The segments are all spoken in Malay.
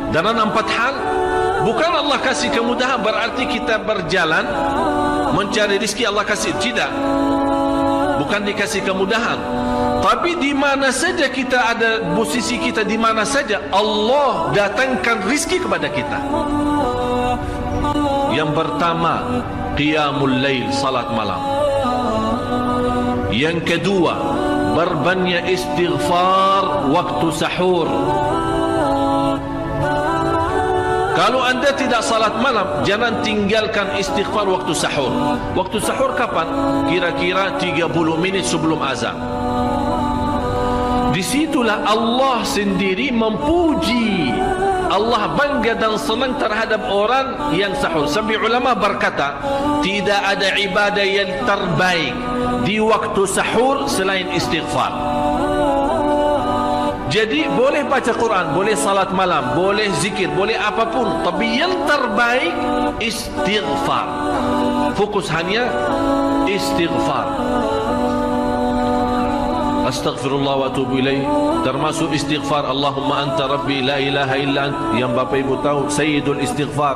Dan 4 hal, bukan Allah kasih kemudahan berarti kita berjalan mencari rezeki Allah kasih, tidak. Bukan dikasih kemudahan, tapi di mana saja kita ada, posisi kita di mana saja, Allah datangkan rezeki kepada kita. Yang pertama, qiyamul lail, salat malam. Yang kedua, berbanyak istighfar waktu sahur. Kalau anda tidak salat malam, jangan tinggalkan istighfar waktu sahur. Waktu sahur kapan? Kira-kira 30 minit sebelum azan. Disitulah Allah sendiri memuji. Allah bangga dan senang terhadap orang yang sahur. Sampai ulama berkata, tidak ada ibadah yang terbaik di waktu sahur selain istighfar. Jadi boleh baca Quran, boleh salat malam, boleh zikir, boleh apapun, tapi yang terbaik istighfar. Fokus hanya istighfar. Astaghfirullah wa atubu ilaih, termasuk istighfar Allahumma anta rabbi la ilaha illa ant, yang Bapak Ibu tahu sayyidul istighfar,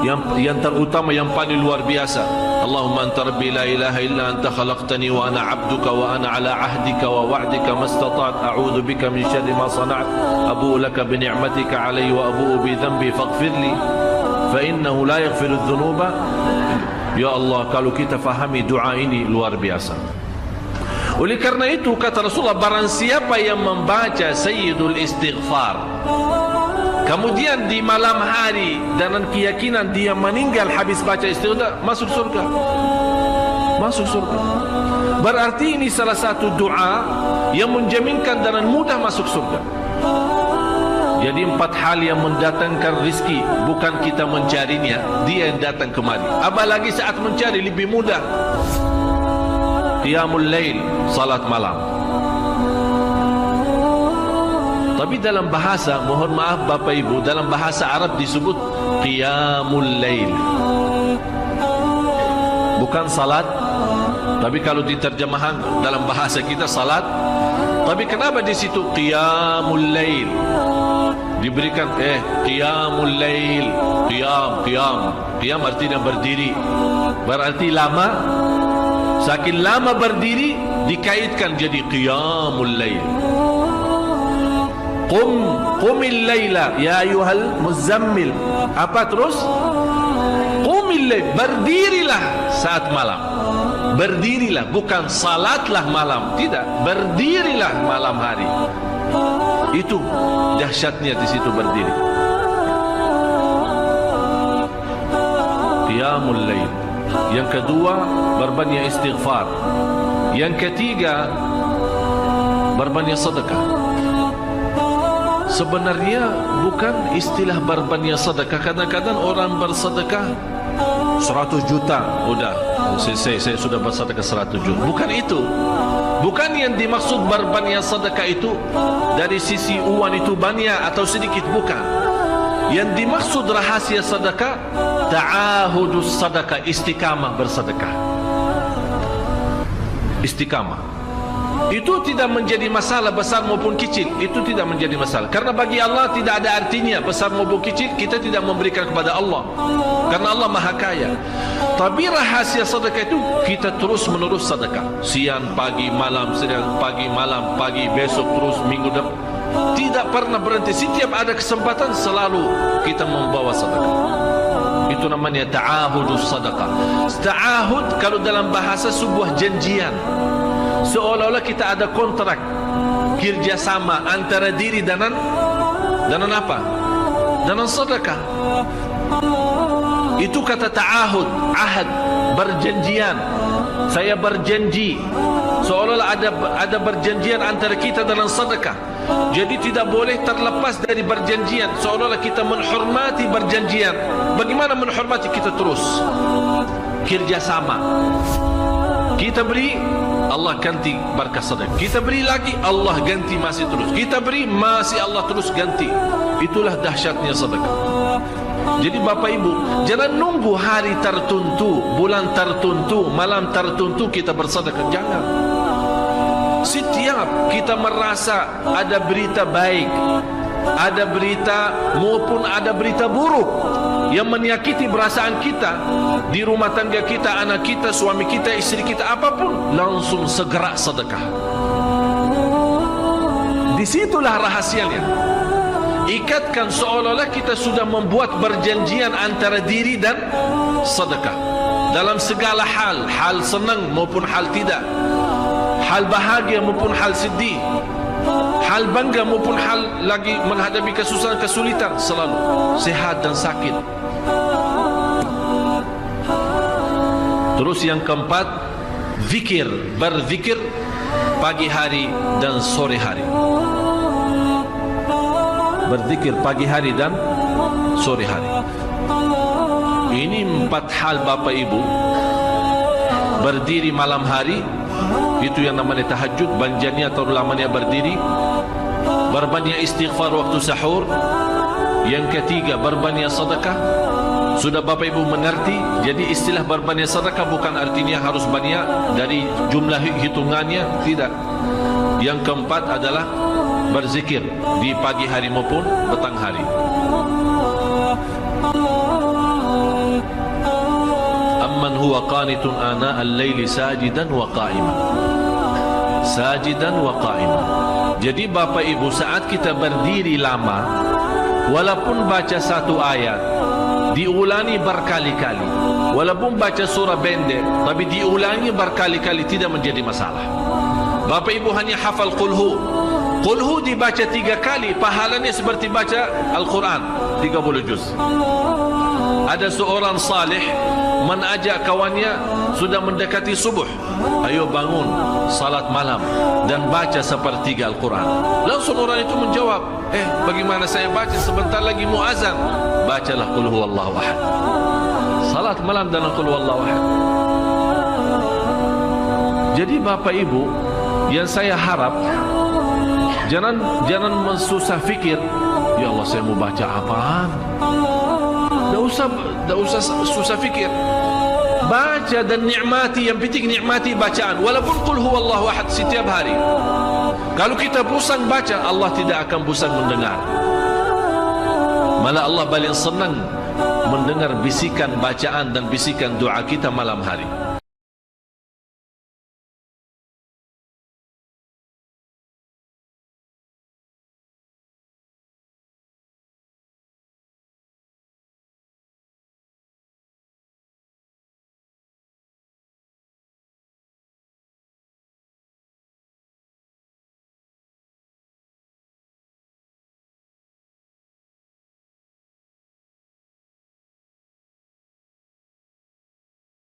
yang terutama, yang paling luar biasa. Allahumma anta rabbi la ilaha illa anta khalaqtani wa ana 'abduka wa ana 'ala 'ahdika wa wa'dika mastata'tu a'udzu bika min syarri ma sana'tu abu'u laka bi ni'matika 'alayya wa abu'u bi dhanbi faghfir li fa innahu la yaghfiru dzunuba. Ya Allah, kalau kita fahami doa ini luar biasa. Oleh karena itu kata Rasulullah, barang siapa yang membaca sayyidul istighfar, kemudian di malam hari dengan keyakinan dia meninggal habis baca istighfar, masuk surga. Masuk surga. Berarti ini salah satu doa yang menjaminkan dengan mudah masuk surga. Jadi 4 hal yang mendatangkan rezeki, bukan kita mencarinya, dia yang datang kemari. Apalagi saat mencari lebih mudah. Qiyamul lail, salat malam. Tapi dalam bahasa, mohon maaf Bapak Ibu, dalam bahasa Arab disebut qiyamul lail, bukan salat. Tapi kalau diterjemahan dalam bahasa kita salat. Tapi kenapa di situ qiyamul lail diberikan qiyamul lail? Qiyam artinya berdiri, berarti lama. Saking lama berdiri dikaitkan jadi qiyamul lail. Qumil laila ya ayyuhal muzammil. Apa terus? Qumil lail, berdirilah saat malam. Berdirilah, bukan salatlah malam, tidak, berdirilah malam hari. Itu dahsyatnya di situ berdiri. Qiyamul lail. Yang kedua, berbanyak istighfar. Yang ketiga, berbanyak sedekah. Sebenarnya bukan istilah berbanyak sedekah. Kadang-kadang orang bersedekah 100 juta, udah saya sudah bersedekah 100 juta. Bukan itu. Bukan yang dimaksud berbanyak sedekah itu dari sisi uang itu banyak atau sedikit, bukan. Yang dimaksud rahasia sedekah, ta'ahudus sedekah, istiqamah bersedekah. Istiqamah itu tidak menjadi masalah besar maupun kecil, itu tidak menjadi masalah. Karena bagi Allah tidak ada artinya besar maupun kecil, kita tidak memberikan kepada Allah, karena Allah Maha Kaya. Tapi rahasia sedekah itu kita terus menerus sedekah, siang pagi malam, siang pagi malam, pagi besok terus, minggu depan, tidak pernah berhenti. Setiap ada kesempatan selalu kita membawa sedekah. Itu namanya ta'ahudus sedekah. Ta'ahud kalau dalam bahasa sebuah janjian, seolah-olah kita ada kontrak kerjasama antara diri dan apa? Dengan sedekah. Itu kata ta'ahud, ahad, berjanjian. Saya berjanji, seolah-olah ada berjanjian antara kita dalam sedekah. Jadi tidak boleh terlepas dari berjanjian, seolah-olah kita menghormati berjanjian. Bagaimana menghormati? Kita terus kerjasama. Kita beri, Allah ganti berkah sedekah. Kita beri lagi, Allah ganti masih terus. Kita beri, masih Allah terus ganti. Itulah dahsyatnya sedekah. Jadi Bapak Ibu, jangan nunggu hari tertentu, bulan tertentu, malam tertentu kita bersedekah. Jangan. Setiap kita merasa ada berita baik, ada berita maupun ada berita buruk yang menyakiti perasaan kita di rumah tangga kita, anak kita, suami kita, istri kita, apapun, langsung segera sedekah. Disitulah rahasianya. Ikatkan seolah-olah kita sudah membuat perjanjian antara diri dan sedekah dalam segala hal, hal senang maupun hal tidak, hal bahagia maupun hal sedih, hal bangga maupun hal lagi menghadapi kesusahan, kesulitan, selalu sehat dan sakit. Terus yang keempat, zikir, berzikir pagi hari dan sore hari. Berzikir pagi hari dan sore hari. Ini 4 hal Bapak Ibu. Berdiri malam hari, itu yang namanya tahajud, banjanya atau lamanya berdiri. Berbanyak istighfar waktu sahur. Yang ketiga, berbanyak sedekah. Sudah Bapak Ibu mengerti. Jadi istilah berbanyak sedekah bukan artinya harus banyak dari jumlah hitungannya, tidak. Yang keempat adalah berzikir di pagi hari maupun petang hari. Amman huwa qanitun ana al-laili sajidan wa qa'iman. Sajidan wa qa'iman. Jadi Bapak Ibu, saat kita berdiri lama, walaupun baca satu ayat, diulangi berkali-kali, walaupun baca surah pendek, tapi diulangi berkali-kali, tidak menjadi masalah. Bapak Ibu hanya hafal qulhu. Qulhu dibaca 3 kali, pahalanya seperti baca Al-Quran 30 juz. Ada seorang salih mengajak kawannya, sudah mendekati subuh, ayo bangun salat malam dan baca sepertiga Al-Quran. Langsung orang itu menjawab, bagaimana saya baca, sebentar lagi muazan. Bacalah qul huwallahu ahad. Salat malam dan qul huwallahu ahad. Jadi Bapak Ibu, yang saya harap, jangan mensusah fikir, ya Allah saya mau baca apaan. Tak usah susah fikir. Baca dan nikmati, yang penting nikmati bacaan. Walaupun qul huwallahu ahad setiap hari. Kalau kita pusing baca, Allah tidak akan pusing mendengar. Malah Allah paling senang mendengar bisikan bacaan dan bisikan doa kita malam hari.